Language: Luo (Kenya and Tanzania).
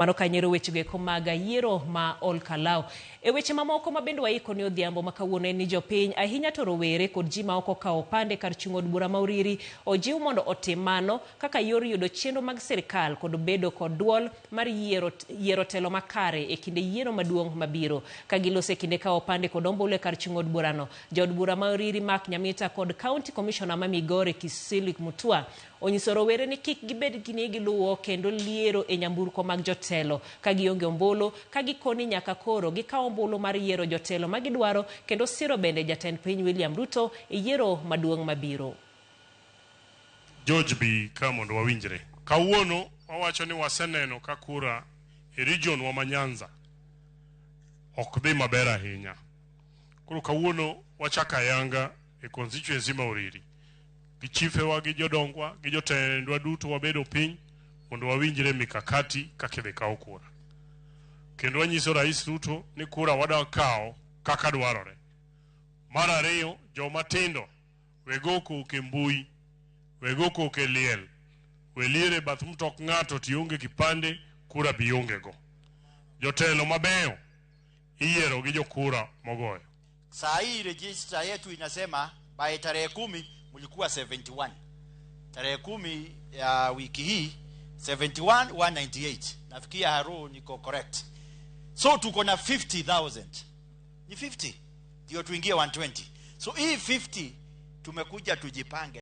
Mano kanyero wechego komaga yiero ma ol Kalau. E weche mamoko mabende waiko ni odhiambo makawuono ni jopiny ahinya to rowere kod ji ma oko kawo pande kar chung od bura ma Uriri ojiw mondo otim mano kaka yor yudo chenro mag sirkal kod bedo kod duol mar yiero telo makare e kinde yiero maduong' mabiro. Ka gilose kinde kawo pande kod ombulu kar chung od burano, jaod bura ma Uriri Mark Nyamita kod County Commissioner ma Migori Kisilik Mutua onyiso rowere ni kik gibed gi giluwo kendo liero e nyamburko mag jotelo ka gionge ombulu, ka gikoni nyaka koro gikawo ombulu mar yiero jotelo ma gidwaro kendo siro bende jatend piny William Ruto e yiero maduong' mabiro. George B. Kamondo wawinjre. Kawuono wawacho ni waseneno ka kura e region wa Manyanza ok dhi maber ahinya. Koro kawuono wachaka yanga e constituency ma Uriri. Gi chife wa gi jodongwa gi jotendwa duto wabedo piny mondo wawinjre mikakati kaka dhi kawo kura. Kendo wanyiso Rais Ruto ni kura wada kawo kaka dwarore. Mar ariyo, joma tindo wego koke mbui, wego koke liel, weliere bath mtok ng'ato tionge kipande, kura bionge go. Jotelo mabeyo iyiero gi jokura mogoyo. Saa hii register yetu inasema by tarehe 10 mulikuwa 71. Tarehe 10 ya wiki hii 71 198. Nafikia haro niko correct. So tuko na 50,000. Ni 50 ndio tuingie 120. So hii 50 tumekuja tujipange.